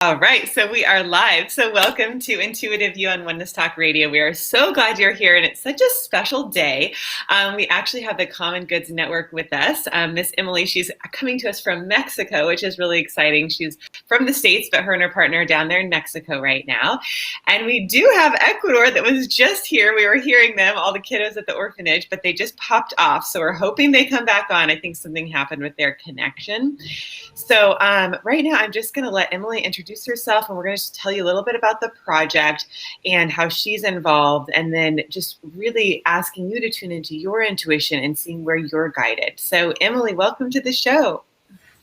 All right, so we are live. So welcome to Intuitive You on Oneness Talk Radio. We are so glad you're here, and it's such a special day. We actually have the Common Goods Network with us. Miss Emily, she's coming to us from Mexico, which is really exciting. She's from the States, but her and her partner are down there in Mexico right now. And we do have Ecuador that was just here. We were hearing them, all the kiddos at the orphanage, but they just popped off. So we're hoping they come back on. I think something happened with their connection. So right now, I'm just going to let Emily introduce herself, and we're going to tell you a little bit about the project and how she's involved, and then just really asking you to tune into your intuition and seeing where you're guided. So Emily, welcome to the show.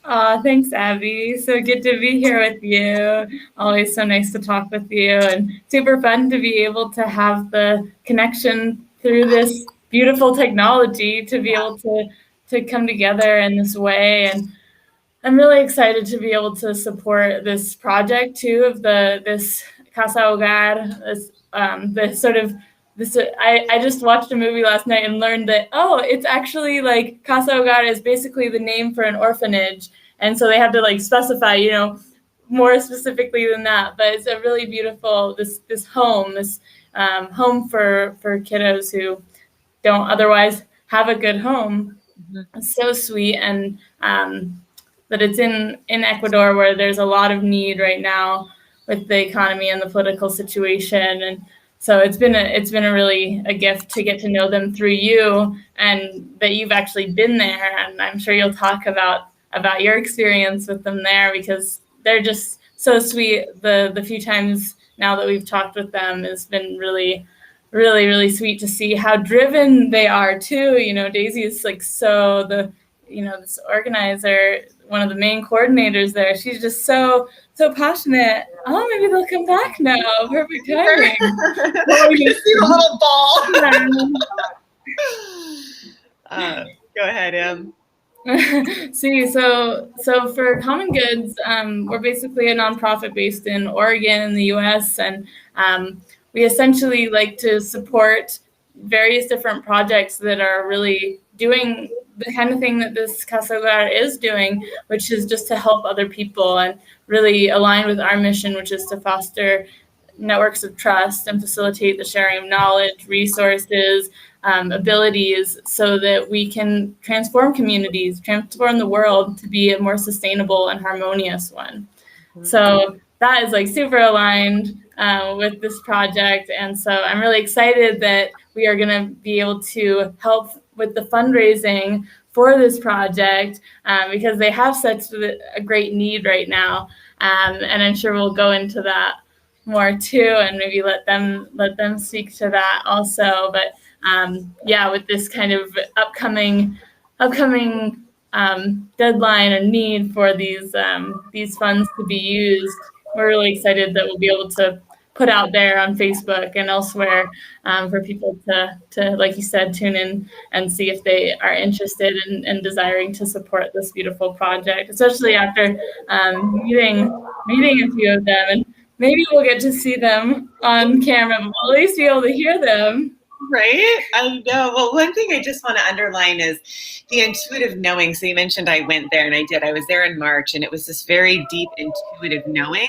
Thanks, Abby. So good to be here with you. Always so nice to talk with you, and super fun to be able to have the connection through this beautiful technology to be able to come together in this way. And I'm really excited to be able to support this project too of this Casa Hogar. I just watched a movie last night and learned that it's actually like Casa Hogar is basically the name for an orphanage, and so they have to specify more specifically than that. But it's a really beautiful this home home for kiddos who don't otherwise have a good home. Mm-hmm. It's so sweet, and that it's in Ecuador, where there's a lot of need right now with the economy and the political situation. And so it's been a really a gift to get to know them through you, and that you've actually been there. And I'm sure you'll talk about your experience with them there, because they're just so sweet. The few times now that we've talked with them has been really, really, really sweet to see how driven they are too. Daisy is this organizer, one of the main coordinators there. She's just so passionate. Oh, maybe they'll come back now. Perfect timing. We can see the little ball. Go ahead, Em. So for Common Goods, we're basically a nonprofit based in Oregon in the U.S., and we essentially like to support various different projects that are really doing the kind of thing that this Casa Hogar is doing, which is just to help other people and really align with our mission, which is to foster networks of trust and facilitate the sharing of knowledge, resources, abilities, so that we can transform communities, transform the world to be a more sustainable and harmonious one. Mm-hmm. So that is super aligned with this project. And so I'm really excited that we are going to be able to help with the fundraising for this project, because they have such a great need right now. And I'm sure we'll go into that more too, and maybe let them speak to that also. But with this kind of upcoming deadline and need for these funds to be used, we're really excited that we'll be able to put out there on Facebook and elsewhere for people to, like you said, tune in and see if they are interested in desiring to support this beautiful project, especially after meeting a few of them. And maybe we'll get to see them on camera, but we'll at least be able to hear them. Right? I know. Well, one thing I just want to underline is the intuitive knowing. So you mentioned I went there, and I did. I was there in March, and it was this very deep intuitive knowing.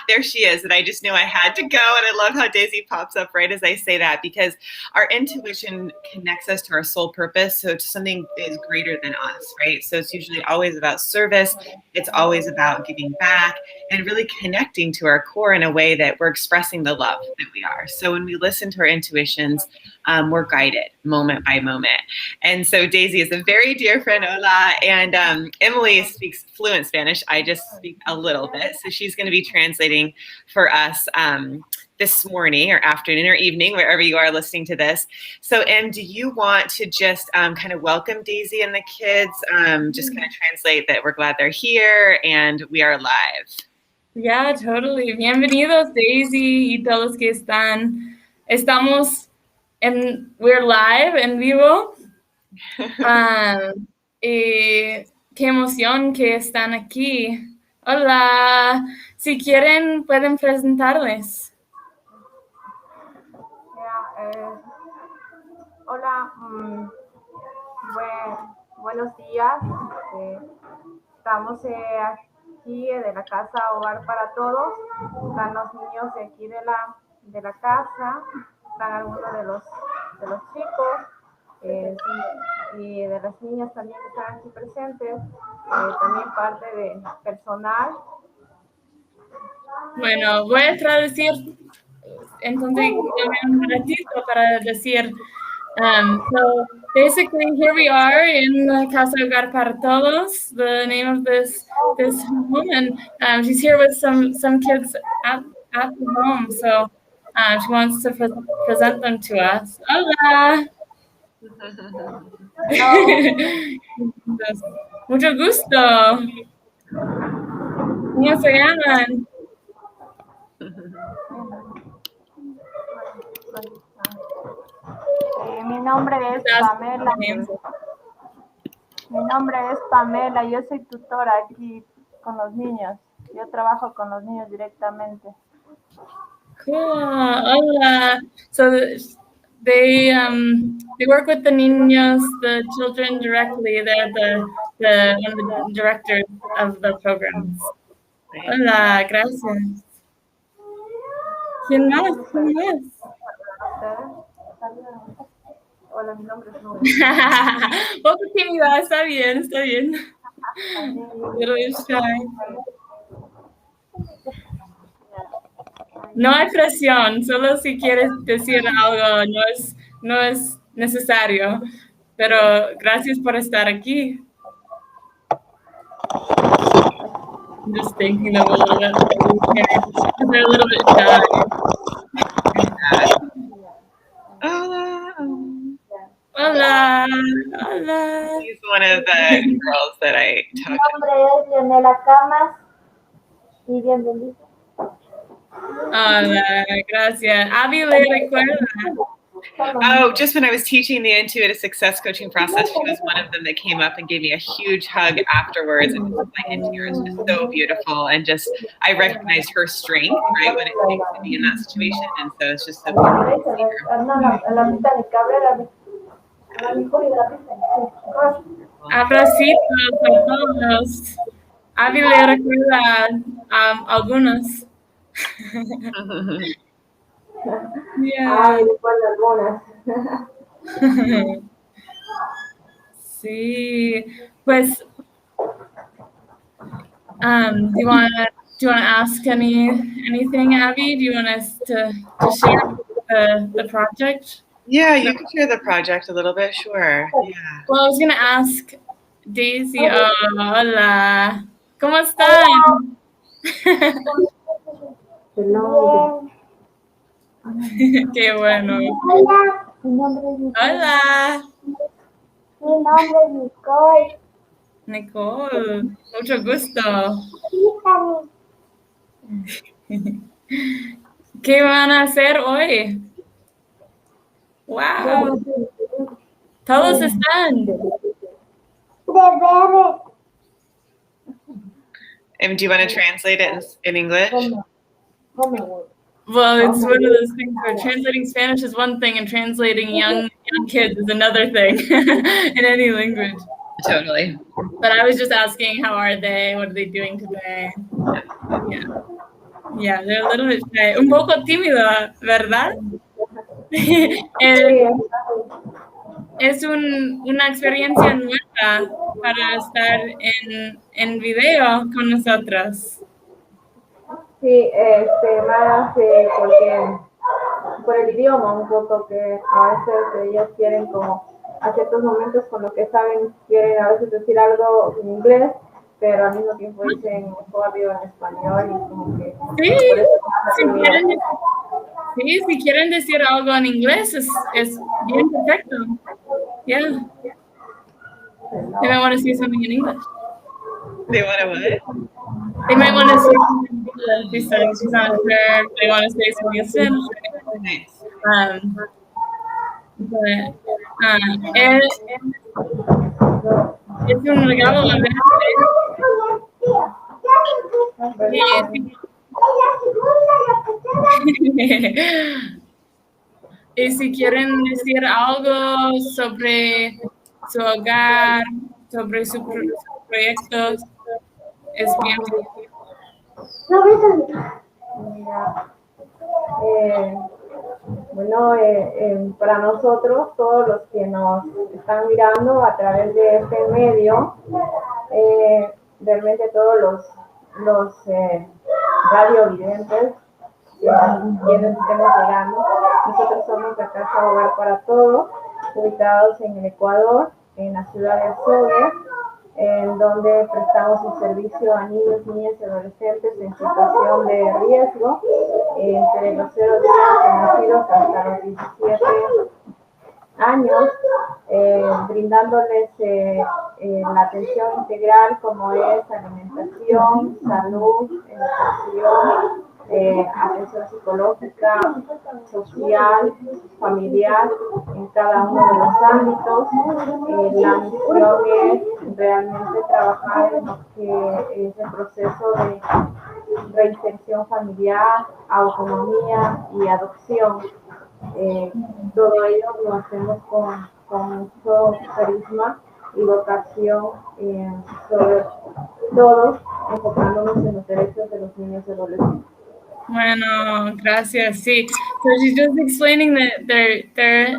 There she is. And I just knew I had to go. And I love how Daisy pops up right as I say that, because our intuition connects us to our soul purpose. So to something that is greater than us, right? So it's usually always about service. It's always about giving back and really connecting to our core in a way that we're expressing the love that we are. So when we listen to our intuitions, we're guided moment by moment. And so Daisy is a very dear friend, Hola, and Emily speaks fluent Spanish. I just speak a little bit. So she's going to be translating for us this morning or afternoon or evening, wherever you are listening to this. So Em, do you want to just kind of welcome Daisy and the kids, just kind of translate that we're glad they're here and we are live? Yeah, totally. Bienvenidos, Daisy, y todos que están. We're live, en vivo. Y qué emoción que están aquí. Hola. Si quieren, pueden presentarles. Hola. Buenos días. Estamos aquí de la casa Hogar para Todos. Están los niños de aquí de la casa, están algunos de los chicos y de las niñas también que están aquí presentes, también parte de personal. Bueno, voy a traducir entonces un ratito para decir. So basically, here we are in the Casa Hogar para Todos, the name of this home, and she's here with some kids at the home. So she wants to present them to us. Hola. Mucho gusto. ¿Cómo se llaman? Mi nombre es Pamela. Mi nombre es Pamela. Yo soy tutora aquí con los niños. Yo trabajo con los niños directamente. Cool. Hola. So they work with the niños, the children directly. They're one of the directors of the programs. Hola, gracias. ¿Quién más? ¿Quién más? Hola, mi nombre es Nubia. Poco tímida, está bien, está bien. Little bit shy. No hay presión, solo si quieres decir algo, no es necesario. Pero gracias por estar aquí. I'm just thinking them a little bit. They're a little bit shy. Hola. Hola. He's one of the girls that I talked to. Mi nombre es Leonela Camas y bienvenida. Hola, gracias. Abby le recuerda. Oh, just when I was teaching the intuitive success coaching process, she was one of them that came up and gave me a huge hug afterwards, and was like in tears, just so beautiful, and just I recognized her strength, right, when it takes to be in that situation, and so it's just so beautiful to see her. Abracitos a todos. Abby le recuerda algunos. Yeah. Sí, pues, do you want to ask anything, Abby? Do you want us to share the project? Yeah, you can share the project a little bit, sure. Yeah. Well, I was gonna ask Daisy. Oh, hola. ¿Cómo están? Qué bueno. Hola. Mi nombre es Nicole. Nicole, mucho gusto. ¿Qué van a hacer hoy? Wow. Todos están. And do you want to translate it in English? Well, it's one of those things where translating Spanish is one thing and translating young kids is another thing in any language. Totally. But I was just asking, how are they? What are they doing today? Yeah, they're a little bit shy. Un poco tímida, ¿verdad? Es una experiencia nueva para estar en video con nosotros. Sí, más porque por el idioma un poco que a veces ellos quieren como a ciertos momentos con lo que saben quieren a veces decir algo en inglés, pero al mismo tiempo dicen rápido en español y como que sí, por eso si quieren decir algo en inglés es bien perfecto. Yeah. They might want to say something in English. They want to what? They might want to say something in English. She said she's not sure. They want to say something in Spanish. Nice. But es un regalo grande. Y si quieren decir algo sobre su hogar, sobre sus proyectos. es bien. No, ¿viste? Mira, eh, bueno, para nosotros, todos los que nos están mirando a través de este medio, realmente todos los radiovidentes quienes estemos llegando, nosotros somos la Casa Hogar para Todos, ubicados en el Ecuador, en la ciudad de Azogues, en donde prestamos un servicio a niños, niñas y adolescentes en situación de riesgo, entre los 0 días de nacidos hasta los 17 años, brindándoles la atención integral como es alimentación, salud, educación, atención psicológica, social, familiar, en cada uno de los ámbitos. La misión es realmente trabajar en lo que es el proceso de reinserción familiar, autonomía y adopción. Eh, Todo ello lo hacemos con mucho carisma y vocación, sobre todo enfocándonos en los derechos de los niños y adolescentes. Bueno, gracias. Sí. So she's just explaining that they're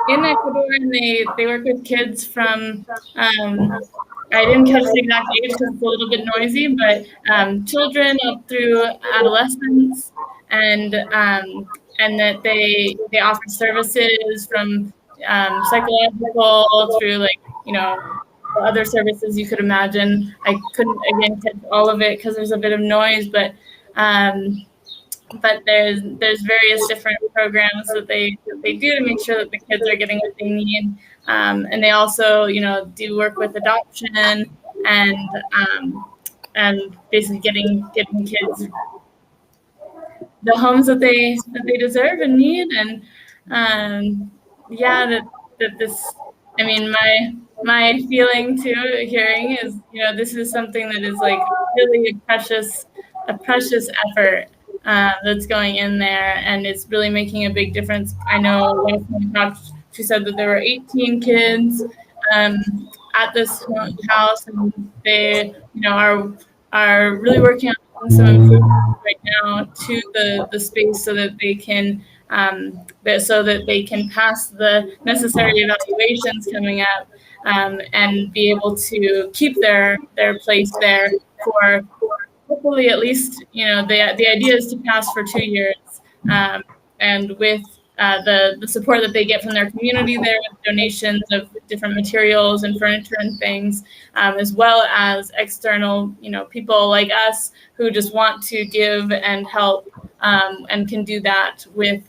in Ecuador and they work with kids from I didn't catch the exact age because it's a little bit noisy, but children up through adolescence, and that they offer services from psychological through other services you could imagine. I couldn't again catch all of it because there's a bit of noise, um, but there's various different programs that they do to make sure that the kids are getting what they need, and they also do work with adoption and basically getting kids the homes that they deserve and need, and yeah, that this, I mean, my feeling too hearing is this is something that is like really a precious effort that's going in there, and it's really making a big difference. I know last time we talked, she said that there were 18 kids at this house, and they are really working on some improvements right now to the space so that they can pass the necessary evaluations coming up, and be able to keep their place there for hopefully at least the idea is to pass for 2 years, and with the support that they get from their community there, with donations of different materials and furniture and things, as well as external people like us who just want to give and help, and can do that with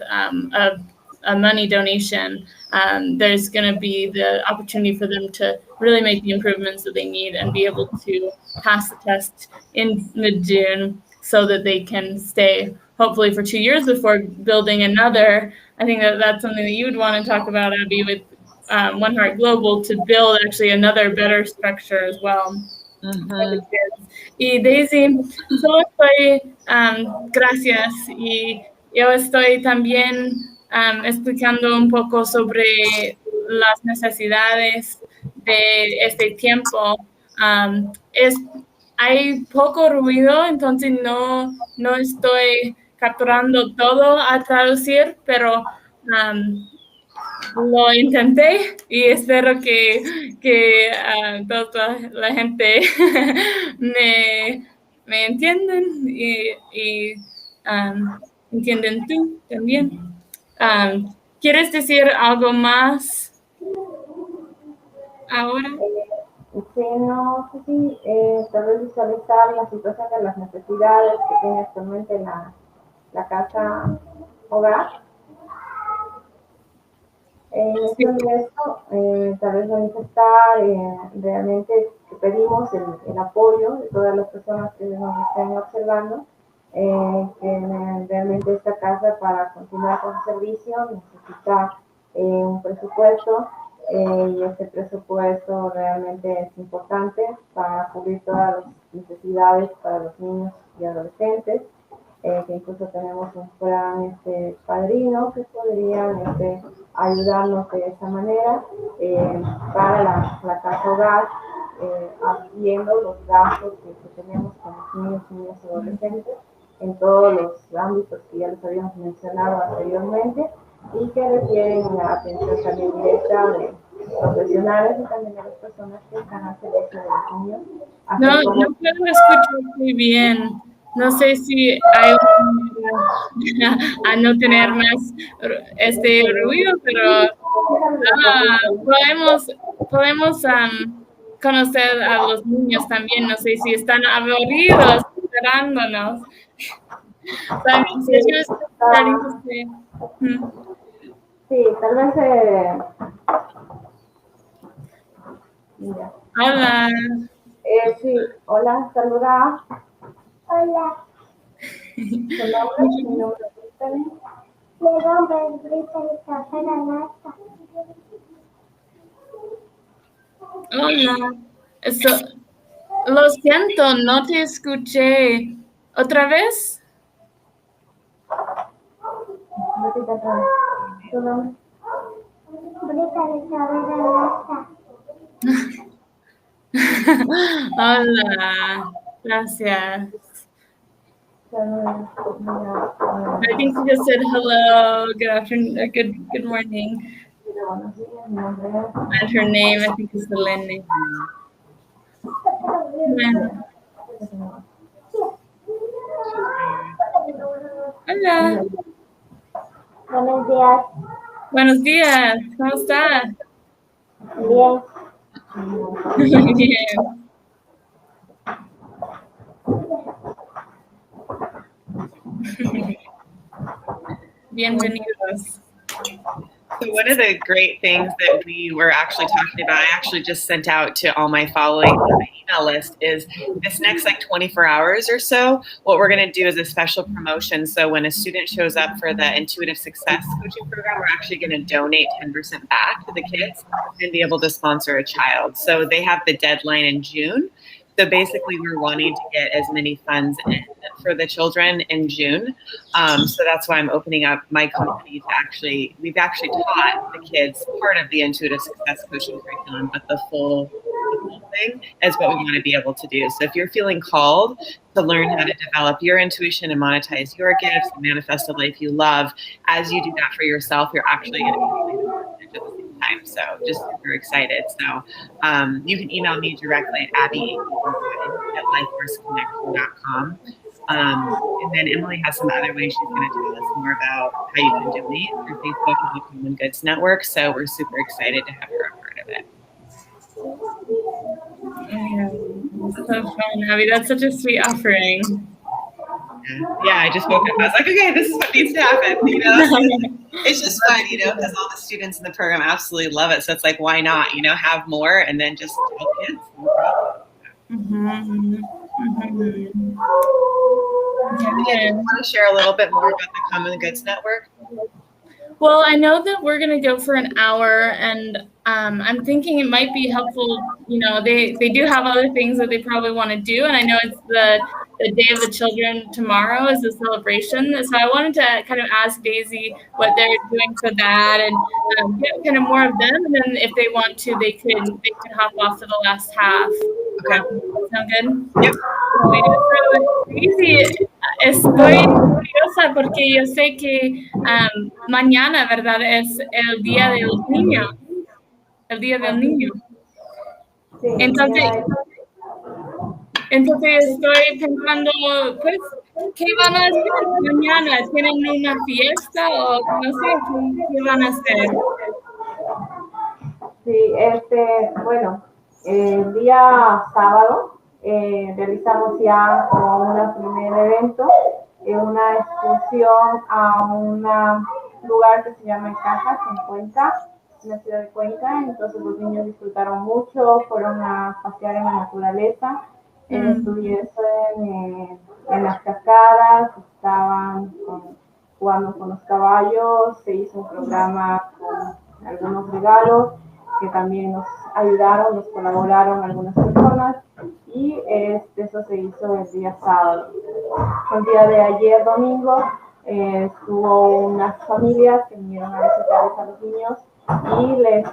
a money donation. There's going to be the opportunity for them to really make the improvements that they need and be able to pass the test in mid-June so that they can stay hopefully for 2 years before building another. I think that's something that you would want to talk about, Abby, with One Heart Global, to build actually another better structure as well. Mm-hmm. Y Daisy, solo estoy, gracias, y yo estoy también explicando un poco sobre las necesidades de este tiempo. Hay poco ruido, entonces no estoy capturando todo a traducir, pero lo intenté y espero que toda la gente me entienden y entienden tú también. ¿Quieres decir algo más ahora? Sí, no sé si tal vez visualizar la situación de las necesidades que tiene actualmente la casa hogar. Sí. En esto, tal vez manifestar realmente que pedimos el apoyo de todas las personas que nos estén observando, que realmente esta casa, para continuar con el servicio, necesita un presupuesto, y este presupuesto realmente es importante para cubrir todas las necesidades para los niños y adolescentes, que incluso tenemos un plan padrino que podrían ayudarnos de esa manera, para la casa hogar, viendo los gastos que tenemos con los niños, niños y adolescentes en todos los ámbitos que ya les habíamos mencionado anteriormente y que requieren la atención también directa de profesionales y también de las personas que están al servicio de los niños. No, no puedo escuchar muy bien. No sé si hay una manera a no tener más este ruido, pero podemos conocer a los niños también. No sé si están aburridos esperándonos. También si ellos están sí, tal vez mira. Hola. Sí, hola, saluda. Hola. ¿Tu nombre? Mi nombre es Brittany. Mi nombre es Brittany Casanata. Hola. Lo siento, no te escuché. ¿Otra vez? ¿Tu nombre? Brittany Casanata. Hola. Gracias. I think she just said hello, good afternoon, good morning. And her name, I think, is Selene. Hola. Buenos días. Buenos días. ¿Cómo está? Bien. Bien. Bienvenidos. So one of the great things that we were actually talking about, I actually just sent out to all my following on my email list, is this next like 24 hours or so, what we're going to do is a special promotion. So when a student shows up for the Intuitive Success Coaching Program, we're actually going to donate 10% back to the kids and be able to sponsor a child. So they have the deadline in June. So basically, we're wanting to get as many funds in for the children in June. So that's why I'm opening up my company to we've actually taught the kids part of the Intuitive Success Coaching curriculum, but the full thing is what we want to be able to do. So if you're feeling called to learn how to develop your intuition and monetize your gifts and manifest a life you love, as you do that for yourself, you're actually going to be at the same time. So just super excited. So you can email me directly at abby@lifeforceconnection.com. And then Emily has some other ways she's going to tell us more about how you can donate through Facebook and the Common Goods Network. So we're super excited to have her a part of it. So fun, Abby. That's such a sweet offering. Yeah, I just woke up. I was like, okay, this is what needs to happen. You know, it's just fun, you know, because all the students in the program absolutely love it. So it's like, why not, you know, have more and then just help kids. No problem. Yeah, do you want to share a little bit more about the Common Goods Network? Well, I know that we're going to go for an hour, and I'm thinking it might be helpful. You know, they do have other things that they probably want to do, and I know it's the Day of the Children tomorrow is a celebration. So I wanted to kind of ask Daisy what they're doing for that, and get kind of more of them. And then if they want to, they could hop off to the last half. Okay. Sound good? Yep. So, Daisy, estoy curiosa porque yo sé que mañana, ¿verdad? Es el Día del Niño. El Día del Niño. Sí, Entonces estoy pensando, pues, ¿qué van a hacer mañana? ¿Tienen una fiesta o no sé qué van a hacer? Sí, bueno, el día sábado realizamos ya como un primer evento, una excursión a un lugar que se llama Cajas en Cuenca, en la ciudad de Cuenca. Entonces los niños disfrutaron mucho, fueron a pasear en la naturaleza, estuvieron en las cascadas, estaban jugando con los caballos, se hizo un programa con algunos regalos que también nos ayudaron, nos colaboraron algunas personas, y eso se hizo el día sábado. El día de ayer, domingo, hubo unas familias que vinieron a visitarles a los niños y les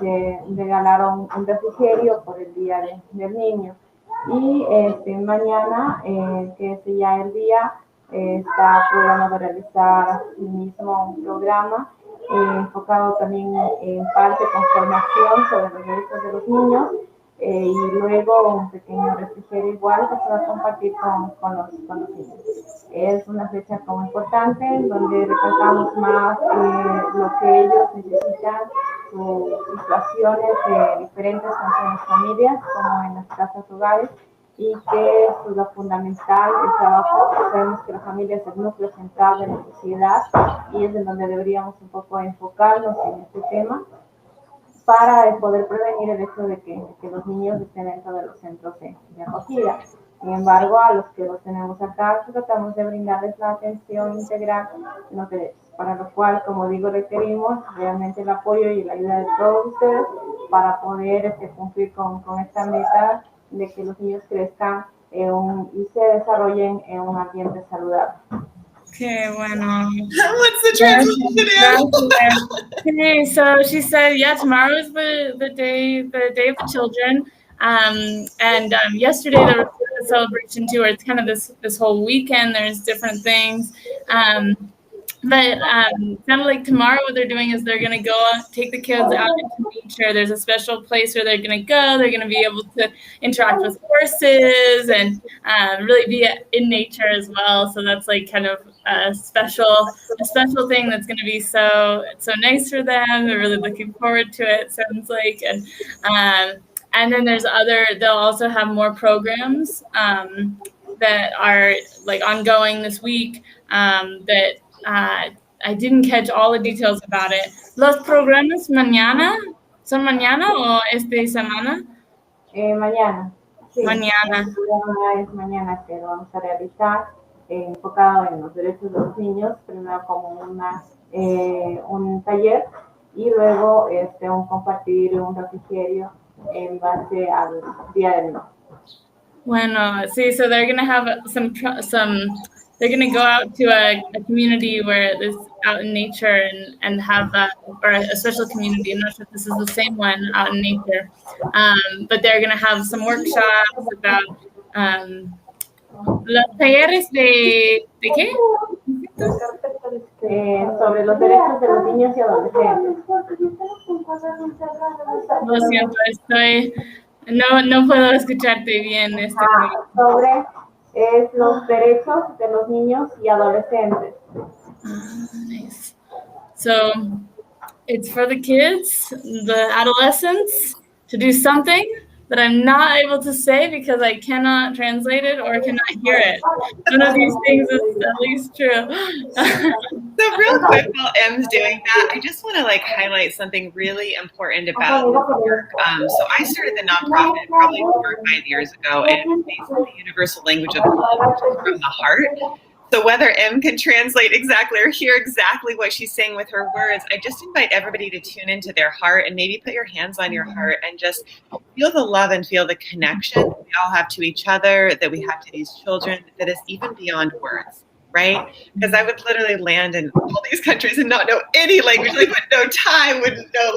regalaron un refrigerio por el Día del Niño. Y mañana, que es ya el día, está programado realizar el mismo un programa enfocado también en parte con formación sobre los derechos de los niños y luego un pequeño refrigerio igual que se va a compartir con los niños. Es una fecha como importante donde recalcamos más lo que ellos necesitan, sus situaciones diferentes tanto en las familias como en las casas hogares y que es lo fundamental el trabajo. Sabemos que la familia es el núcleo central de la sociedad y es en donde deberíamos un poco enfocarnos en este tema para poder prevenir el hecho de que los niños estén dentro de los centros de acogida. Sin embargo, a los que los tenemos acá, tratamos de brindarles la atención integral en los derechos, para lo cual, como digo, requerimos realmente el apoyo y la ayuda de todos ustedes para poder cumplir con esta meta de que los niños crezcan y se desarrollen en un ambiente saludable. Okay, bueno. What's the translation? Okay, so she said, yeah, tomorrow is the day of the children. And yesterday there was a celebration too, where it's kind of this whole weekend. There's different things. But kind of like tomorrow, what they're doing is they're going to go take the kids out into nature. There's a special place where they're going to go. They're going to be able to interact with horses and really be in nature as well. So that's like kind of a special thing that's going to be so nice for them. They're really looking forward to it. Sounds like, and then they'll also have more programs that are like ongoing this week that. I didn't catch all the details about it. ¿Los programas mañana? ¿Son mañana o semana? Mañana. Sí, mañana. El programa es mañana que lo vamos a realizar enfocado en los derechos de los niños, primero como un taller y luego un compartir un refrigerio en base al Día del Niño. Bueno, sí, so they're going to have some they're going to go out to a community where it's out in nature and have or a special community. I'm not sure if this is the same one out in nature, but they're going to have some workshops about los talleres de qué? Sobre los derechos de los niños y adolescentes. Lo siento, no puedo escucharte bien. Sobre los derechos de los niños y adolescentes. Nice. So it's for the kids, the adolescents, to do something that I'm not able to say because I cannot translate it or cannot hear it. One of these things is at least true. So real quick, while M's doing that, I just want to highlight something really important about this work. So I started the nonprofit probably 4 or 5 years ago, and it's basically the universal language of love from the heart. So whether M can translate exactly or hear exactly what she's saying with her words, I just invite everybody to tune into their heart and maybe put your hands on your heart and just feel the love and feel the connection that we all have to each other, that we have to these children, that is even beyond words, right? Because I would literally land in all these countries and not know any language, wouldn't know Thai, wouldn't know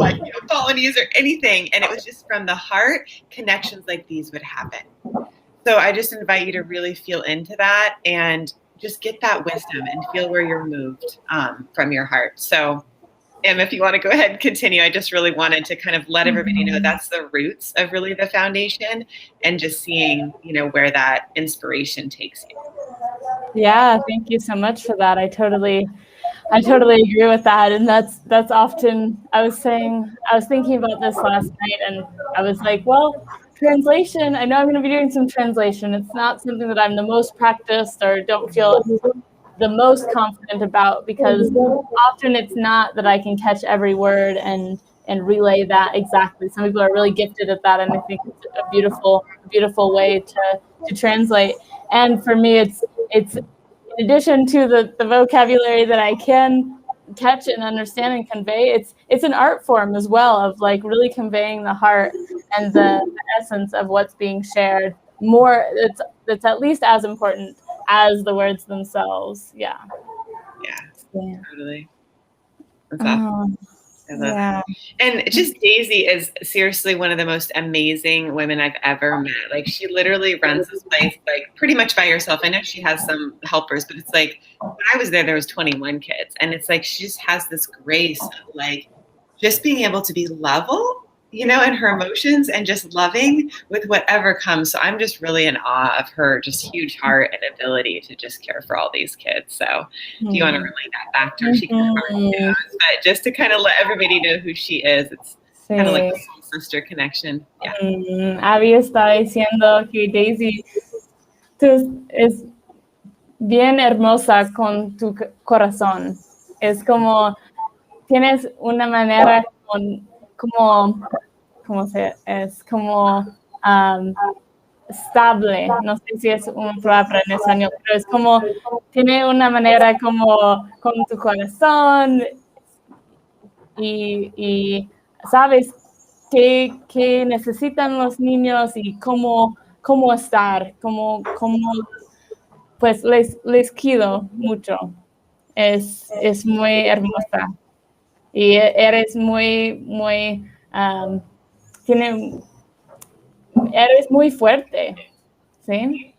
Balinese or anything. And it was just from the heart, connections like these would happen. So I just invite you to really feel into that and just get that wisdom and feel where you're moved from your heart. So, if you want to go ahead and continue, I just really wanted to kind of let everybody know that's the roots of really the foundation and just seeing, where that inspiration takes you. Yeah, thank you so much for that. I totally agree with that. And that's often, I was thinking about this last night and I was like, well, translation, I know I'm going to be doing some translation. It's not something that I'm the most practiced or don't feel the most confident about because often it's not that I can catch every word and relay that exactly. Some people are really gifted at that, and I think it's a beautiful way to translate. And for me, it's in addition to the vocabulary that I can catch and understand and convey, it's an art form as well of really conveying the heart and the essence of what's being shared. More, it's at least as important as the words themselves. Yeah, totally. That's awesome. Yeah. And just Daisy is seriously one of the most amazing women I've ever met. Like she literally runs this place like pretty much by herself. I know she has some helpers, but it's like when I was there was 21 kids, and it's like she just has this grace of like just being able to be level, you know, in her emotions and just loving with whatever comes. So I'm just really in awe of her just huge heart and ability to just care for all these kids. So if you want to relate that back to her, she kind of already knows, but just to kind of let everybody know who she is, it's kind of like a soul sister connection. Yeah. Abby está diciendo que Daisy, tú es bien hermosa con tu corazón. Es como, tienes una manera es como estable, no sé si es una palabra en español, pero es como, tiene una manera como con tu corazón y sabes qué necesitan los niños y cómo estar, pues les quiero mucho. Es muy hermosa. Y eres eres muy fuerte, ¿sí?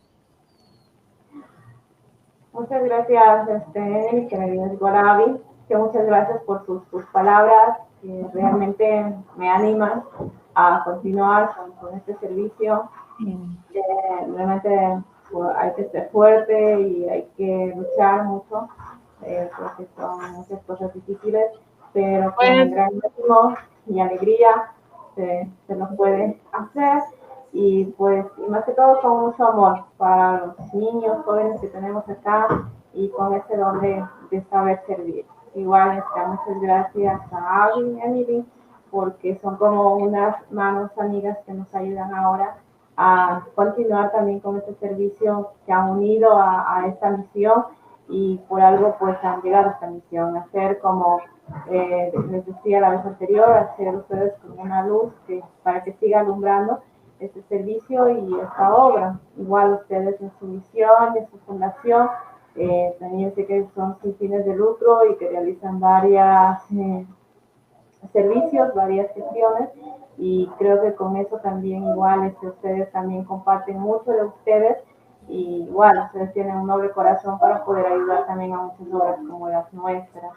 Muchas gracias, que me vienes Guarabi, que muchas gracias por tus palabras, que realmente me animan a continuar con este servicio. Realmente hay que ser fuerte y hay que luchar mucho, porque son muchas cosas difíciles, pero con gran ánimo y alegría se lo puede hacer. Y pues, y más que todo con mucho amor para los niños, jóvenes que tenemos acá y con ese don de saber servir. Igual, muchas gracias a Abby y Emily, porque son como unas manos amigas que nos ayudan ahora a continuar también con este servicio, que han unido a esta misión y por algo pues han llegado a esta misión, hacer como les decía la vez anterior, hacer ustedes como una luz para que siga alumbrando este servicio y esta obra. Igual ustedes en su misión, en su fundación, también sé que son sin fines de lucro y que realizan varios servicios, varias gestiones, y creo que con eso también igual ustedes también comparten mucho de ustedes, y igual ustedes tienen un noble corazón para poder ayudar también a muchas obras como las nuestras.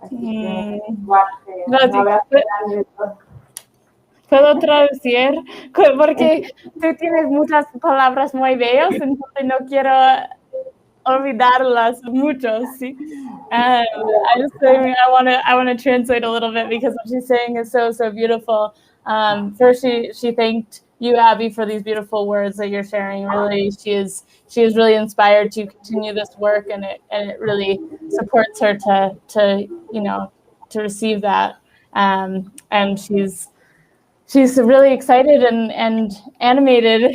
Así que igual, un abrazo grande de todos. ¿Puedo traducir? Porque tú tienes muchas palabras muy bellas, entonces no quiero olvidarlas mucho, ¿sí? I'm saying I want to translate a little bit because what she's saying is so beautiful. First, she thanked you, Abby, for these beautiful words that you're sharing. Really, she is really inspired to continue this work, and it really supports her to receive that. And she's really excited and animated,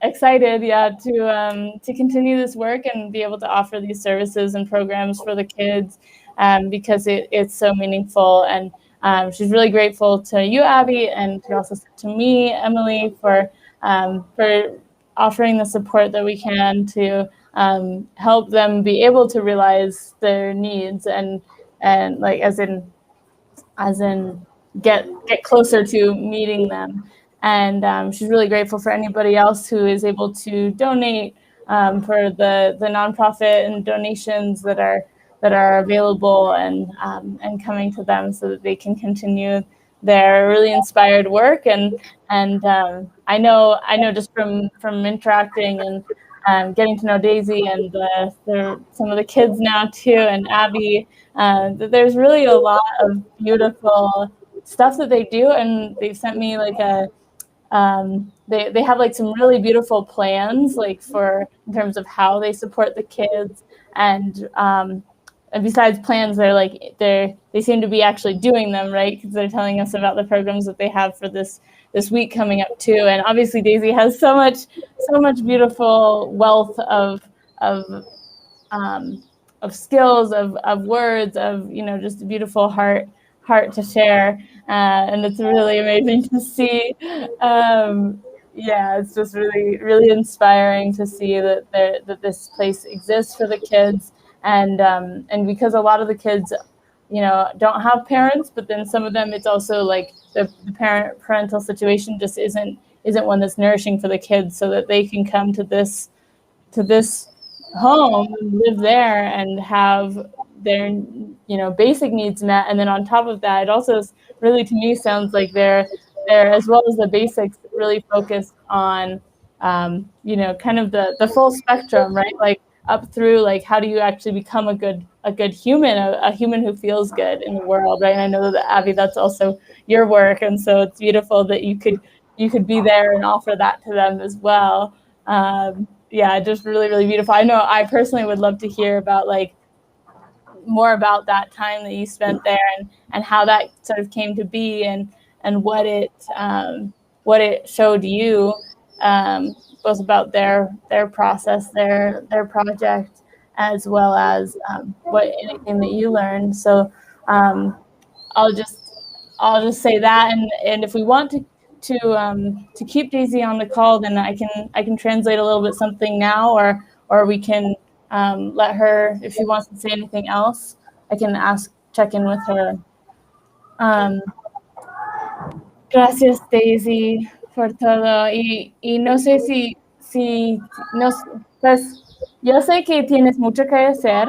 excited, to continue this work and be able to offer these services and programs for the kids, because it's so meaningful. And she's really grateful to you, Abby, and she also said to me, Emily, for offering the support that we can to help them be able to realize their needs and like as in get closer to meeting them. And she's really grateful for anybody else who is able to donate, for the nonprofit and donations that are available and coming to them so that they can continue their really inspired work. And I know just from interacting and getting to know Daisy and some of the kids now too, and Abby, that there's really a lot of beautiful stuff that they do, and they've sent me like they have like some really beautiful plans, like in terms of how they support the kids, and besides plans, they seem to be actually doing them, right? Because they're telling us about the programs that they have for this week coming up too. And obviously Daisy has so much beautiful wealth of skills, of words, of just a beautiful heart to share, and it's really amazing to see. It's just really, really inspiring to see that this place exists for the kids, and because a lot of the kids, don't have parents, but then some of them it's also like the parental situation just isn't one that's nourishing for the kids, so that they can come to this home and live there and have their basic needs met. And then on top of that, it also really to me sounds like they're as well as the basics really focused on kind of the full spectrum, right? Like up through like how do you actually become a good human, a human who feels good in the world, right? And I know that Abby, that's also your work, and so it's beautiful that you could be there and offer that to them as well. Yeah, just really, really beautiful. I know I personally would love to hear about like more about that time that you spent there and how that sort of came to be and what it showed you, both about their process, their project, as well as anything that you learned. So I'll just say that, and if we want to keep Daisy on the call, then I can translate a little bit something now, or we can let her, if she wants to say anything else, I can check in with her. Gracias, Daisy, por todo. Y no sé si pues yo sé que tienes mucho que hacer,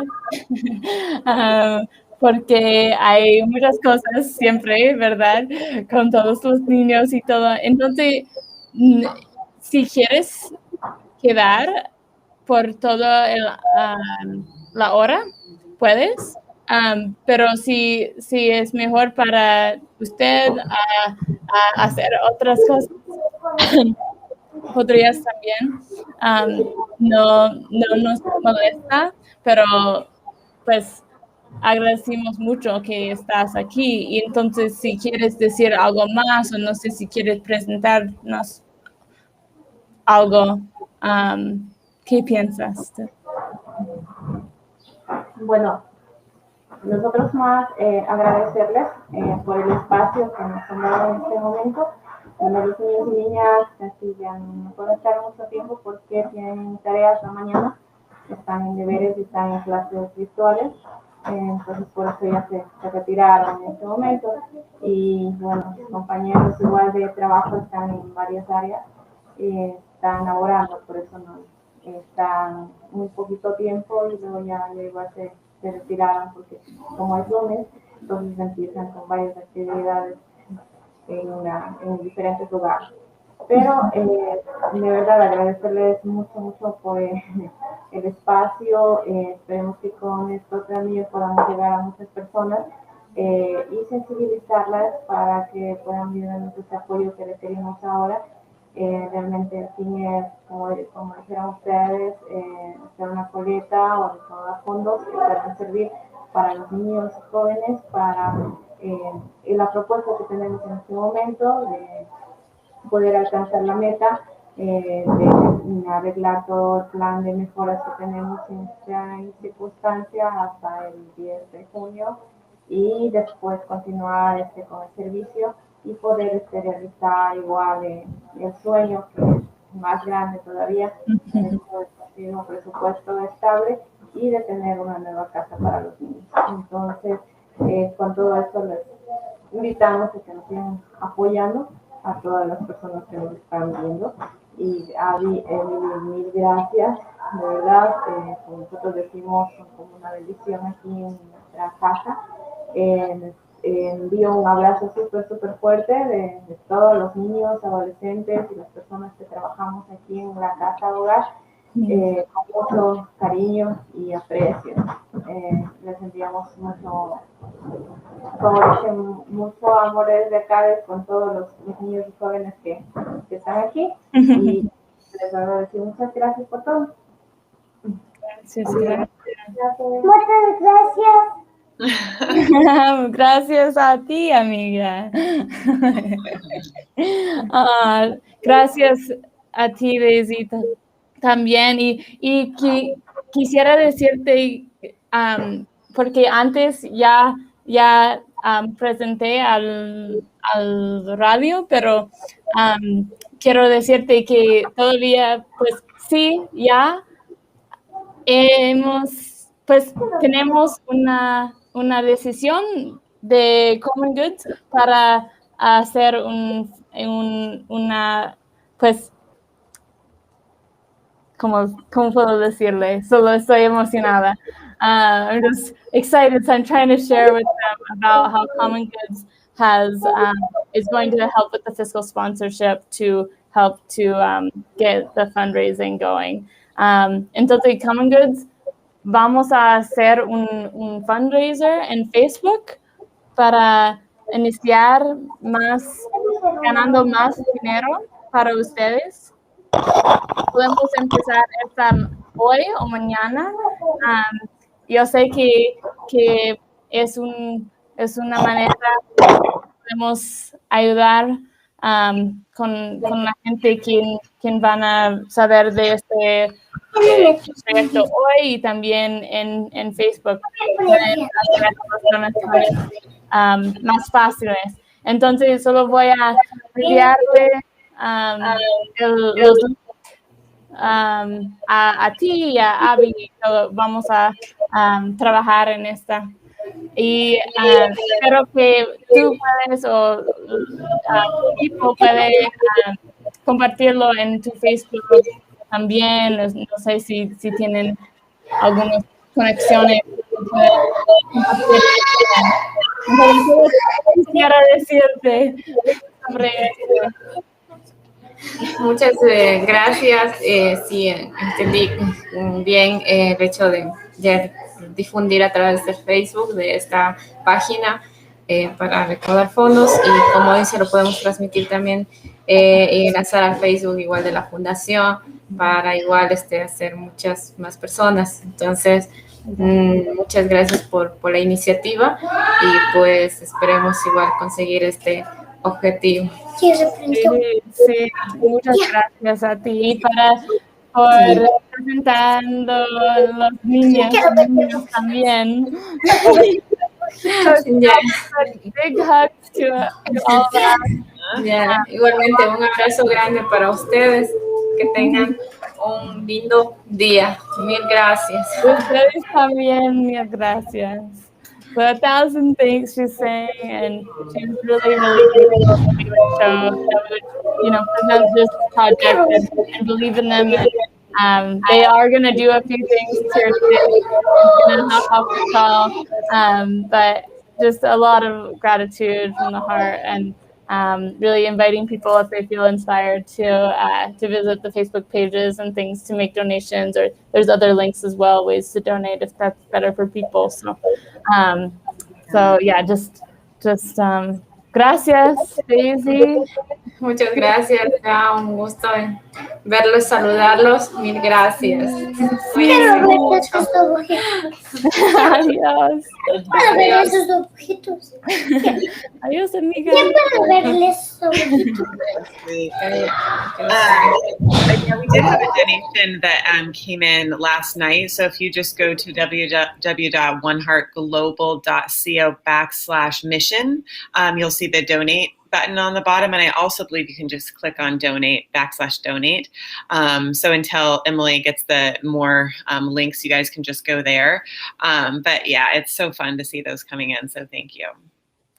porque hay muchas cosas siempre, ¿verdad? Con todos los niños y todo. Entonces, si quieres quedar por toda la hora, puedes. Pero si es mejor para usted hacer otras cosas, podrías también. No nos molesta, pero pues agradecemos mucho que estás aquí. Y entonces, si quieres decir algo más, o no sé si quieres presentarnos algo, ¿qué piensas? Bueno, nosotros más agradecerles por el espacio que nos han dado en este momento. Bueno, los niños y niñas así ya no pueden estar mucho tiempo porque tienen tareas la mañana, están en deberes y están en clases virtuales. Entonces por eso ya se retiraron en este momento. Y bueno, mis compañeros igual de trabajo están en varias áreas, están laborando, por eso no están muy poquito tiempo y luego ya igual se retiraron porque como es lunes, entonces empiezan con varias actividades en diferentes lugares. Pero de verdad agradecerles mucho por el espacio. Esperemos que con esto también podamos llegar a muchas personas y sensibilizarlas para que puedan brindar ese apoyo que requerimos ahora. Realmente el fin es, como dijeron ustedes, hacer una colecta o recaudar fondos que puedan servir para los niños y jóvenes, para la propuesta que tenemos en este momento de poder alcanzar la meta, de arreglar todo el plan de mejoras que tenemos en esta circunstancia hasta el 10 de junio y después continuar con el servicio y poder realizar igual el sueño que es más grande todavía, dentro de conseguir un presupuesto estable y de tener una nueva casa para los niños. Entonces, con todo esto les invitamos a que nos sigan apoyando a todas las personas que nos están viendo. Y Abby, Emily, mil gracias, de verdad, como nosotros decimos, son como una bendición aquí en nuestra casa. Envío un abrazo súper fuerte de todos los niños, adolescentes y las personas que trabajamos aquí en la casa hogar, con mucho cariño y aprecio. Les enviamos mucho, como dicen, mucho amor desde acá con todos los niños y jóvenes que están aquí. Y les agradezco, muchas gracias por todo. Gracias. Muchas gracias. Gracias a ti, amiga. Gracias a ti, Daisy, también. Y quisiera decirte, porque antes ya presenté al radio, pues quiero decirte que todavía, pues sí, ya tenemos una una decisión de Common Goods para hacer una, pues, ¿cómo puedo decirle? Solo estoy emocionada. I'm just excited. So I'm trying to share with them about how Common Goods is going to help with the fiscal sponsorship to help to get the fundraising going. Entonces, Common Goods, vamos a hacer un fundraiser en Facebook para iniciar ganando más dinero para ustedes. Podemos empezar hoy o mañana. Yo sé que es una manera que podemos ayudar con la gente quien van a saber de este proyecto hoy y también en Facebook. Pueden hacer las donaciones más fáciles. Entonces, solo voy a enviarle los links a ti y a Abby. Vamos a trabajar en esta. Y espero que tú puedes o tu equipo puede compartirlo en tu Facebook también. No sé si tienen algunas conexiones. Entonces, quisiera decirte sobre esto. Muchas gracias. Sí, entendí bien el hecho de difundir a través de Facebook de esta página para recaudar fondos y como dice lo podemos transmitir también y enlazar al Facebook igual de la fundación para igual hacer muchas más personas. Entonces muchas gracias por la iniciativa y pues esperemos igual conseguir este objetivo. Sí, muchas gracias a ti por presentando los niños también. Big hugs to all of us. Igualmente un abrazo grande para ustedes, que tengan un lindo día. Mil gracias. Ustedes también, mil gracias. So 1,000 thanks, she's saying, and she's really, really grateful that we would show, that we would, present this project and believe in them. And, they are going to do a few things here today. It's going to hop off the call, but just a lot of gratitude from the heart, and really inviting people if they feel inspired to visit the Facebook pages and things to make donations, or there's other links as well, ways to donate if that's better for people. So yeah, just gracias, Daisy. Muchas gracias, un gusto verlos, saludarlos, mil gracias. Quiero ver esos ojitos. Adiós. Quiero ver esos ojitos. Adiós, amiga. Quiero verles esos ojitos. Yeah, we did have a donation that came in last night. So if you just go to www.oneheartglobal.co/mission, you'll see the donate button on the bottom. And I also believe you can just click on donate. So until Emily gets the more links, you guys can just go there. But yeah, it's so fun to see those coming in. So thank you.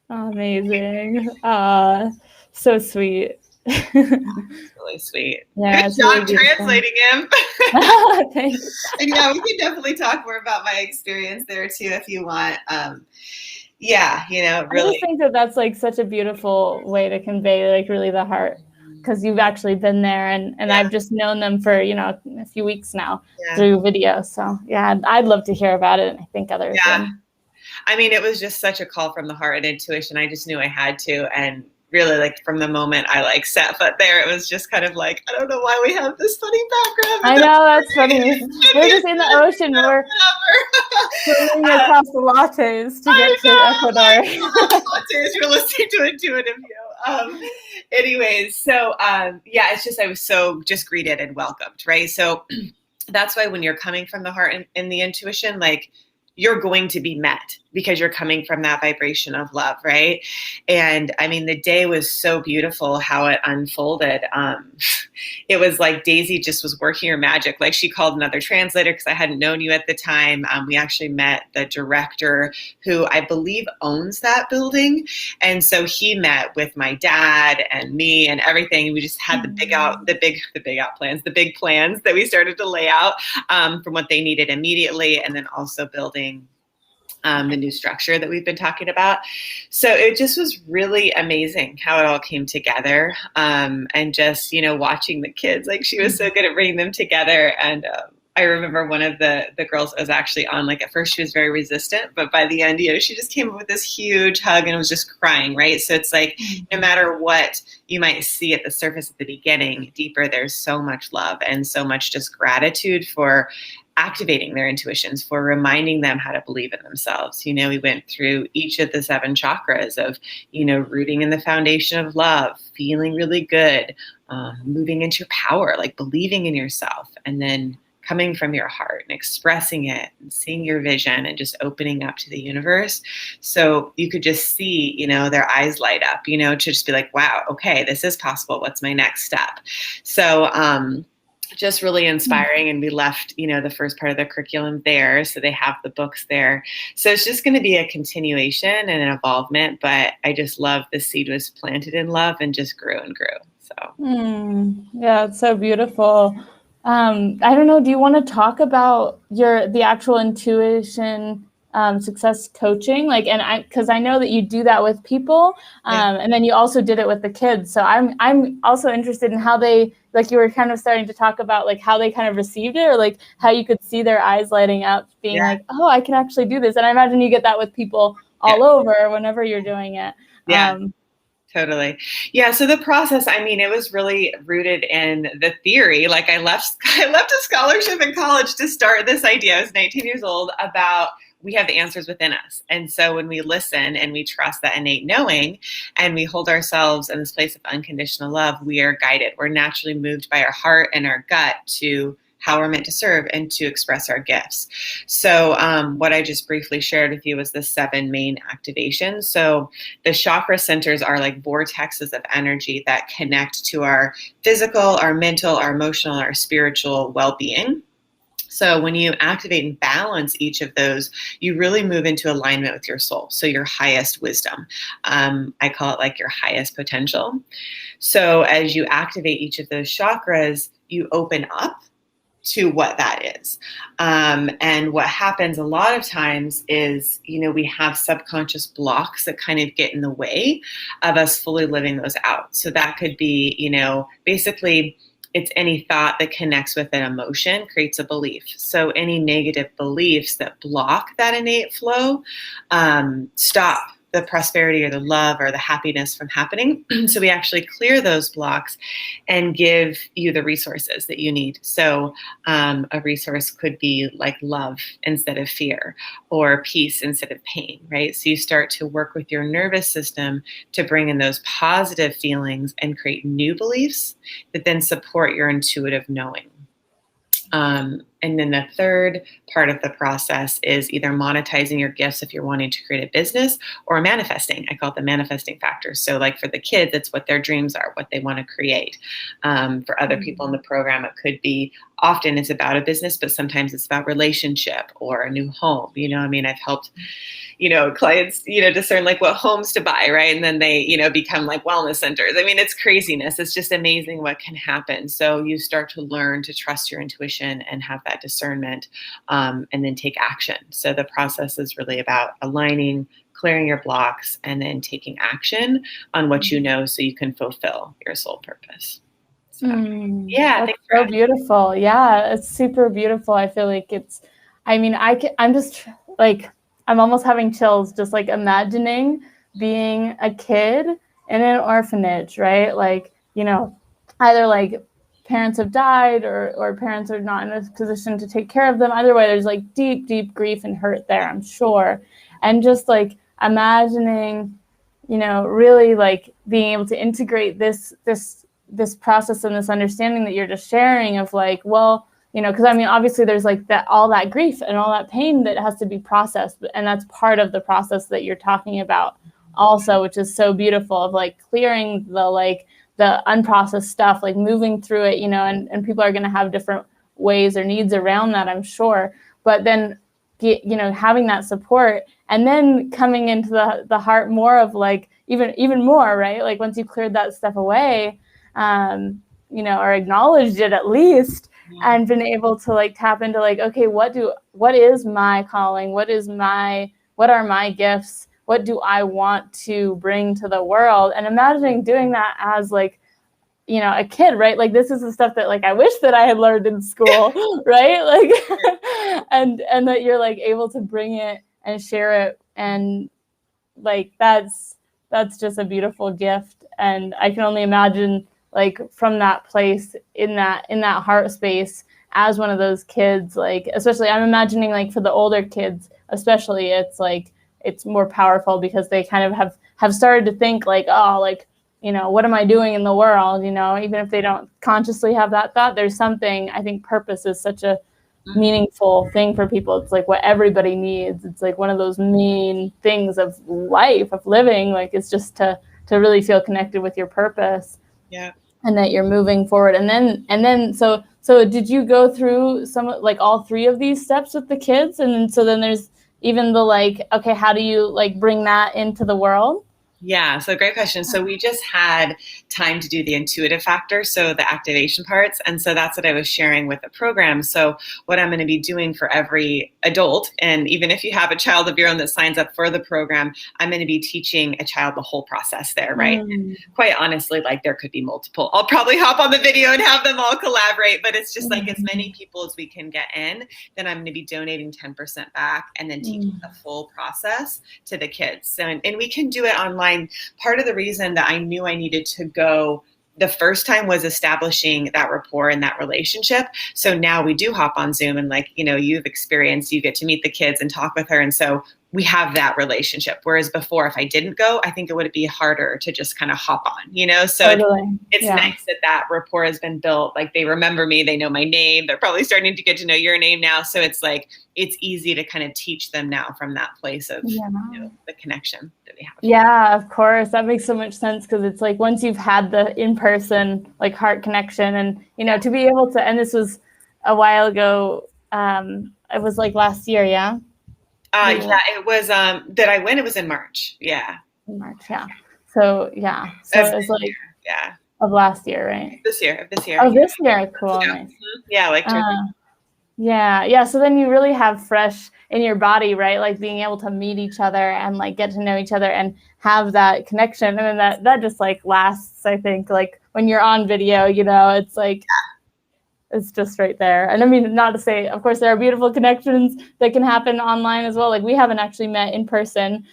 Amazing. So sweet. Really sweet. Yeah, good job really translating him. Thanks. And yeah, we can definitely talk more about my experience there too if you want. Yeah, really. I just think that that's like such a beautiful way to convey like really the heart, because you've actually been there, and I've just known them for a few weeks now through video. So yeah, I'd love to hear about it, and I think others. Yeah, I mean, it was just such a call from the heart and intuition. I just knew I had to, and really, like, from the moment I set foot there, it was just kind of like, I don't know why we have this funny background. I know, that's funny. We're just in the ocean. We're swimming across the lattes to get to Ecuador. Lattes, you're listening to Intuitive You. Anyways, so it's just, I was so just greeted and welcomed, right? So that's why when you're coming from the heart and the intuition, like, you're going to be met because you're coming from that vibration of love, right? And I mean, the day was so beautiful how it unfolded. It was like Daisy just was working her magic. Like she called another translator because I hadn't known you at the time. We actually met the director who I believe owns that building. And so he met with my dad and me and everything. We just had the big plans that we started to lay out from what they needed immediately, and then also building the new structure that we've been talking about. So it just was really amazing how it all came together. And just, watching the kids, like she was so good at bringing them together. And I remember one of the girls was actually on, like at first she was very resistant, but by the end, she just came up with this huge hug and was just crying, right? So it's like, no matter what you might see at the surface at the beginning, deeper, there's so much love and so much just gratitude for activating their intuitions, for reminding them how to believe in themselves. We went through each of the 7 chakras of, rooting in the foundation of love, feeling really good, moving into your power, like believing in yourself, and then coming from your heart and expressing it and seeing your vision and just opening up to the universe. So you could just see, their eyes light up, to just be like, wow, okay, this is possible. What's my next step? So, just really inspiring. And we left, the first part of the curriculum there. So they have the books there. So it's just going to be a continuation and an involvement. But I just love the seed was planted in love and just grew and grew. So yeah, it's so beautiful. I don't know. Do you want to talk about the actual intuition success coaching? Because I know that you do that with people, and then you also did it with the kids. So I'm also interested in how they, like you were kind of starting to talk about, like how they kind of received it, or like how you could see their eyes lighting up, being like, oh, I can actually do this. And I imagine you get that with people all over whenever you're doing it. Yeah. Totally. Yeah. So the process, it was really rooted in the theory. Like I left a scholarship in college to start this idea. I was 19 years old, about we have the answers within us. And so when we listen and we trust that innate knowing and we hold ourselves in this place of unconditional love, we are guided. We're naturally moved by our heart and our gut to how we're meant to serve and to express our gifts. So what I just briefly shared with you was the 7 main activations. So the chakra centers are like vortexes of energy that connect to our physical, our mental, our emotional, our spiritual well-being. So when you activate and balance each of those, you really move into alignment with your soul. So your highest wisdom. I call it like your highest potential. So as you activate each of those chakras, you open up to what that is. And what happens a lot of times is, we have subconscious blocks that kind of get in the way of us fully living those out. So that could be, basically it's any thought that connects with an emotion creates a belief. So any negative beliefs that block that innate flow, stop the prosperity or the love or the happiness from happening. So we actually clear those blocks and give you the resources that you need. So a resource could be like love instead of fear, or peace instead of pain, right? So you start to work with your nervous system to bring in those positive feelings and create new beliefs that then support your intuitive knowing. And then the third part of the process is either monetizing your gifts if you're wanting to create a business, or manifesting. I call it the manifesting factor. So like for the kids, it's what their dreams are, what they want to create. For other people in the program, it could be, often it's about a business, but sometimes it's about relationship or a new home. I've helped, clients, discern like what homes to buy, right? And then they, become like wellness centers. It's craziness. It's just amazing what can happen. So you start to learn to trust your intuition and have that discernment, and then take action. So the process is really about aligning, clearing your blocks, and then taking action on what you know so you can fulfill your soul purpose. So, that's so beautiful. Yeah, it's super beautiful. I feel like I'm just like, I'm almost having chills just like imagining being a kid in an orphanage, right? Like, either like parents have died or parents are not in a position to take care of them. Either way, there's like deep, deep grief and hurt there, I'm sure. And just like imagining, really like being able to integrate this process and this understanding that you're just sharing of like, well, because I mean, obviously there's like that, all that grief and all that pain that has to be processed. And that's part of the process that you're talking about also, which is so beautiful, of like clearing the unprocessed stuff, like moving through it, and people are going to have different ways or needs around that, I'm sure. But then, having that support, and then coming into the heart more of like, even more, right? Like once you cleared that stuff away, or acknowledged it at least, and been able to like tap into like, okay, what is my calling? What are my gifts? What do I want to bring to the world? And imagining doing that as like, a kid, right? Like this is the stuff that like I wish that I had learned in school, right? Like, and that you're like able to bring it and share it, and like that's just a beautiful gift. And I can only imagine like from that place in that heart space as one of those kids, like especially I'm imagining like for the older kids especially, it's like it's more powerful because they kind of have started to think like, oh, like, what am I doing in the world? Even if they don't consciously have that thought, there's something. I think purpose is such a meaningful thing for people. It's like what everybody needs. It's like one of those main things of life, of living, like it's just to really feel connected with your purpose. Yeah. And that you're moving forward. And then so did you go through some, like all three of these steps with the kids? And so then there's even the like, okay, how do you like bring that into the world? Yeah, so great question. So we just had time to do the intuitive factor, so the activation parts. And so that's what I was sharing with the program. So what I'm going to be doing for every adult, and even if you have a child of your own that signs up for the program, I'm going to be teaching a child the whole process there, right? And quite honestly, like there could be multiple. I'll probably hop on the video and have them all collaborate, but it's just like as many people as we can get in, then I'm going to be donating 10% back and then teaching the full process to the kids. So, and we can do it online. Part of the reason that I knew I needed to go the first time was establishing that rapport and that relationship. So now we do hop on Zoom and like, you've experienced, you get to meet the kids and talk with her. And so we have that relationship. Whereas before, if I didn't go, I think it would be harder to just kind of hop on, So totally. it's nice that rapport has been built. Like they remember me, they know my name. They're probably starting to get to know your name now. So it's like, it's easy to kind of teach them now from that place of the connection that we have. Yeah, of course. That makes so much sense because it's like once you've had the in-person like heart connection and, to be able to, and this was a while ago, it was like last year, yeah? Yeah, it was that I went. It was in March. Yeah. In March, yeah. So yeah. So it was like of last year, right? This year. Oh, this year. Cool. Yeah. Nice. Yeah, like yeah. So then you really have fresh in your body, right? Like being able to meet each other and like get to know each other and have that connection. And then that just like lasts, I think, like when you're on video, it's like it's just right there. And I mean, not to say, of course, there are beautiful connections that can happen online as well. Like we haven't actually met in person,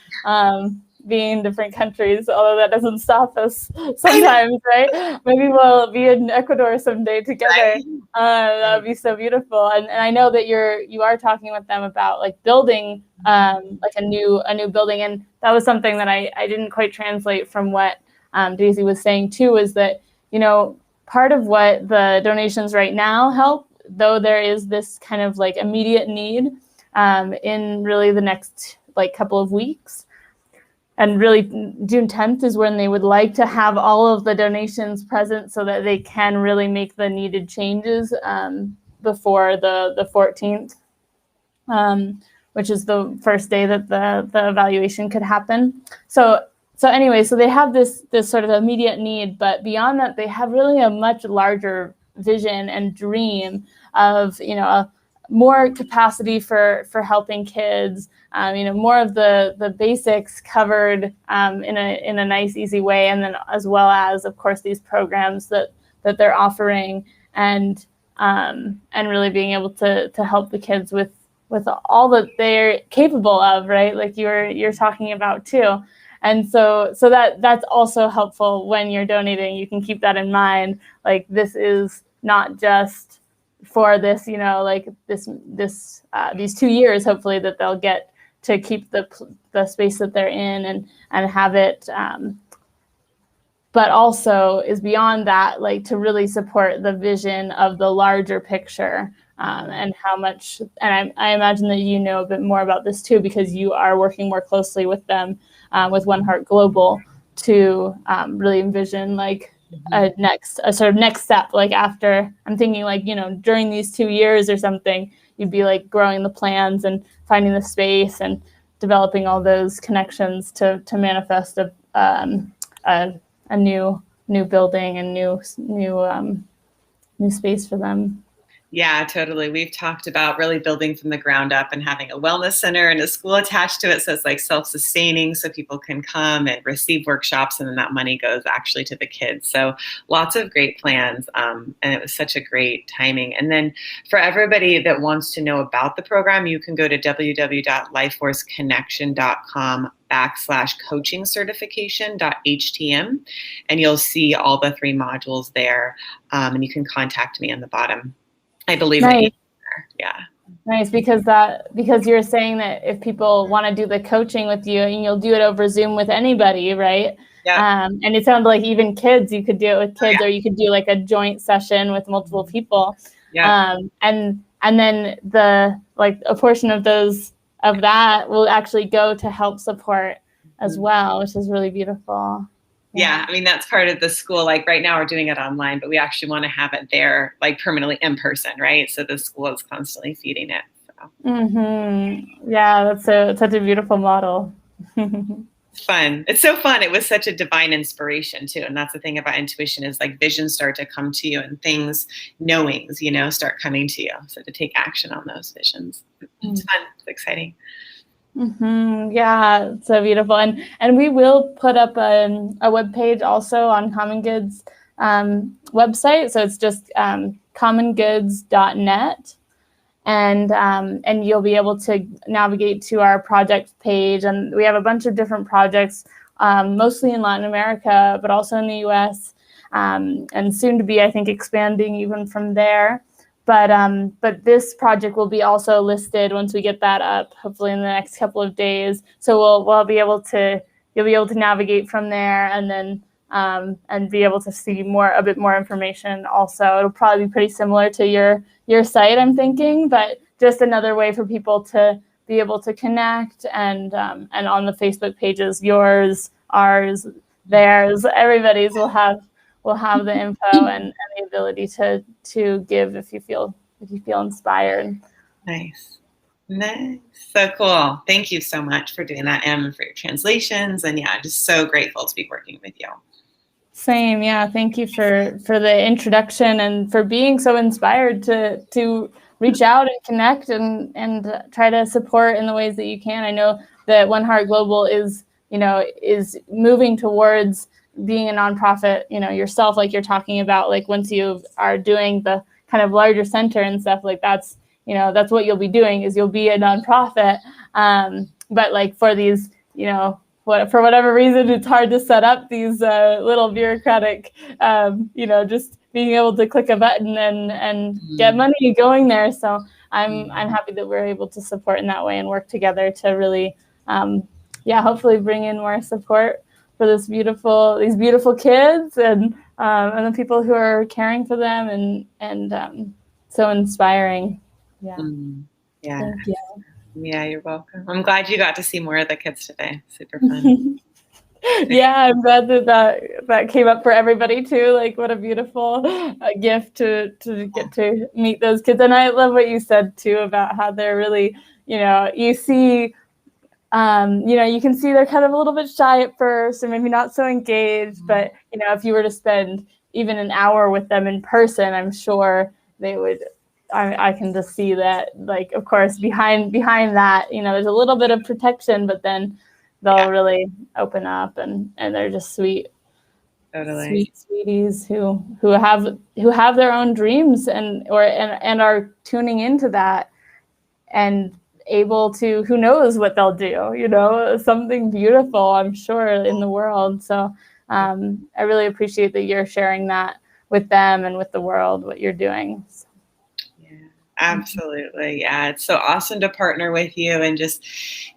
being in different countries, although that doesn't stop us sometimes, right? Maybe we'll be in Ecuador someday together. That would be so beautiful. And I know that you are talking with them about like building like a new building. And that was something that I didn't quite translate from what Daisy was saying too, is that, part of what the donations right now help, though there is this kind of like immediate need in really the next like couple of weeks. And really June 10th is when they would like to have all of the donations present so that they can really make the needed changes before the 14th, which is the first day that the evaluation could happen. So anyway, so they have this sort of immediate need, but beyond that, they have really a much larger vision and dream of, more capacity for helping kids, more of the basics covered in a nice, easy way. And then as well as, of course, these programs that they're offering and really being able to help the kids with all that they're capable of, right? Like you're talking about too. And so that's also helpful when you're donating. You can keep that in mind. Like this is not just for this, like these 2 years, hopefully, that they'll get to keep the space that they're in and have it. But also is beyond that, like to really support the vision of the larger picture and how much, and I imagine that you know a bit more about this too, because you are working more closely with them, with One Heart Global, to really envision like a sort of next step. Like after, I'm thinking like, during these 2 years or something, you'd be like growing the plans and finding the space and developing all those connections to manifest a new building and new space for them. Yeah, totally. We've talked about really building from the ground up and having a wellness center and a school attached to it. So it's like self-sustaining, so people can come and receive workshops, and then that money goes actually to the kids. So lots of great plans. And it was such a great timing. And then for everybody that wants to know about the program, you can go to www.lifeforceconnection.com/coaching certification.htm, and you'll see all the 3 modules there. And you can contact me on the bottom. I believe nice. Yeah. Nice, because you're saying that if people want to do the coaching with you, and you'll do it over Zoom with anybody, right? Yeah. And it sounded like even kids, you could do it with kids, or you could do like a joint session with multiple people. Yeah. And then a portion of that will actually go to help support as well, which is really beautiful. Yeah, I mean, that's part of the school. Like right now we're doing it online, but we actually want to have it there like permanently in person, right? So the school is constantly feeding it. So. Yeah, that's such a beautiful model. It's fun. It's so fun. It was such a divine inspiration too. And that's the thing about intuition, is like visions start to come to you, and knowings, start coming to you. So to take action on those visions. It's fun. It's exciting. Yeah, so beautiful. And we will put up a webpage also on Common Goods website. So it's just commongoods.net. And you'll be able to navigate to our project page. And we have a bunch of different projects, mostly in Latin America, but also in the US, and soon to be, I think, expanding even from there. But this project will be also listed once we get that up, hopefully in the next couple of days. So you'll be able to navigate from there, and then and be able to see a bit more information. Also, it'll probably be pretty similar to your site, I'm thinking, but just another way for people to be able to connect, and on the Facebook pages, yours, ours, theirs, everybody's will have the info and the ability to give if you feel inspired. Nice. So cool. Thank you so much for doing that, Em, and for your translations. And yeah, just so grateful to be working with you. Same. Yeah. Thank you for the introduction, and for being so inspired to reach out and connect and try to support in the ways that you can. I know that One Heart Global is moving towards being a nonprofit, yourself, like you're talking about, like once you are doing the kind of larger center and stuff, like that's what you'll be doing, is you'll be a nonprofit. But like for these, for whatever reason, it's hard to set up these little bureaucratic, just being able to click a button and get money going there. So I'm happy that we're able to support in that way and work together to really, hopefully bring in more support for these beautiful kids and the people who are caring for them, and so inspiring. Yeah. Yeah. Thank you. Yeah, you're welcome. I'm glad you got to see more of the kids today. Super fun. Yeah, I'm glad that came up for everybody too. Like, what a beautiful gift to get to meet those kids. And I love what you said too about how they're really, you see, you can see they're kind of a little bit shy at first, or maybe not so engaged. But if you were to spend even an hour with them in person, I'm sure they would. I can just see that, like, of course, behind that, there's a little bit of protection, but then they'll really open up, and they're just sweet, sweet sweeties who have their own dreams and are tuning into that and able to, who knows what they'll do, something beautiful, I'm sure, in the world. So I really appreciate that you're sharing that with them and with the world, what you're doing. So. Absolutely. Yeah. It's so awesome to partner with you and just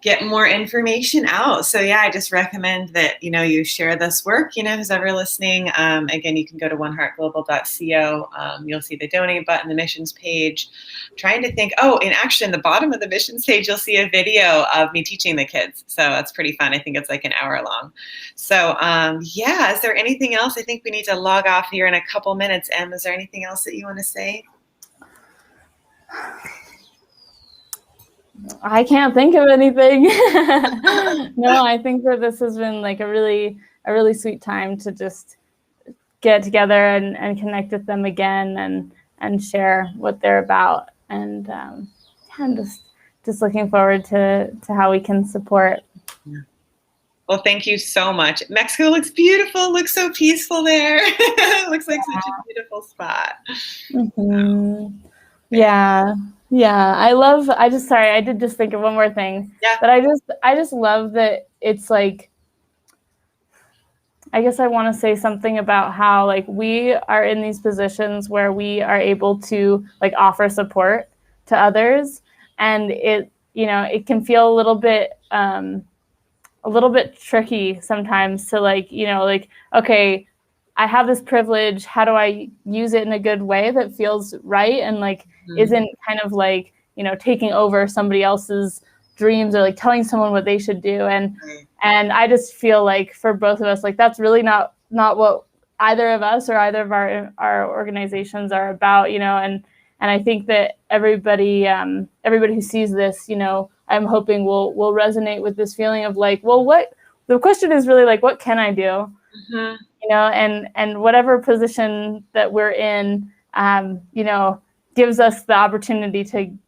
get more information out. So yeah, I just recommend that, you share this work, who's ever listening. Again, you can go to oneheartglobal.co. You'll see the donate button, the missions page. I'm trying to think. Oh, and actually in the bottom of the missions page, you'll see a video of me teaching the kids. So that's pretty fun. I think it's like an hour long. So yeah, is there anything else? I think we need to log off here in a couple minutes. Em, is there anything else that you want to say? I can't think of anything. No, I think that this has been like a really sweet time to just get together and connect with them again and share what they're about. And I'm just looking forward to how we can support. Well, thank you so much. Mexico looks beautiful. Looks so peaceful there. Looks like such a beautiful spot. Mm-hmm. Yeah. I did just think of one more thing. Yeah. But I just love that it's like, I guess I want to say something about how like we are in these positions where we are able to like offer support to others, and it can feel a little bit tricky sometimes to like, okay, I have this privilege. How do I use it in a good way that feels right and like isn't kind of like, taking over somebody else's dreams or like telling someone what they should do. And I just feel like for both of us, like that's really not what either of us or either of our organizations are about, and I think that everybody who sees this, I'm hoping will resonate with this feeling of like, well, the question is really like, what can I do? And whatever position that we're in, gives us the opportunity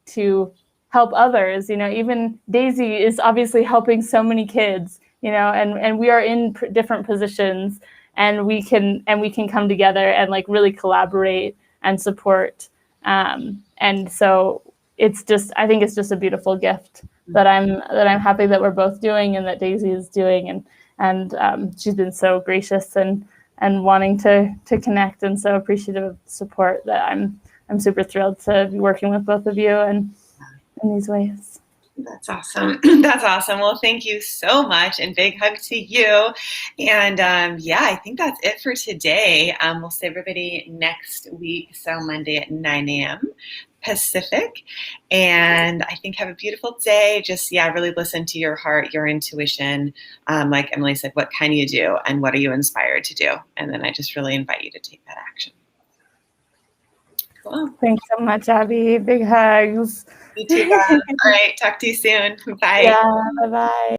to help others. Even Daisy is obviously helping so many kids, and we are in different positions, and we can come together and like really collaborate and support. And so I think it's just a beautiful gift that I'm happy that we're both doing and that Daisy is doing, and she's been so gracious and wanting to connect, and so appreciative of the support that I'm super thrilled to be working with both of you and in these ways. That's awesome. That's awesome. Well, thank you so much, and big hug to you. And yeah, I think that's it for today. We'll see everybody next week, so Monday at 9 a.m. Pacific. And I think have a beautiful day. Just, really listen to your heart, your intuition. Like Emily said, what can you do and what are you inspired to do? And then I just really invite you to take that action. Cool. Thanks so much, Abby. Big hugs. You too, Bob. All right. Talk to you soon. Bye. Yeah, bye-bye.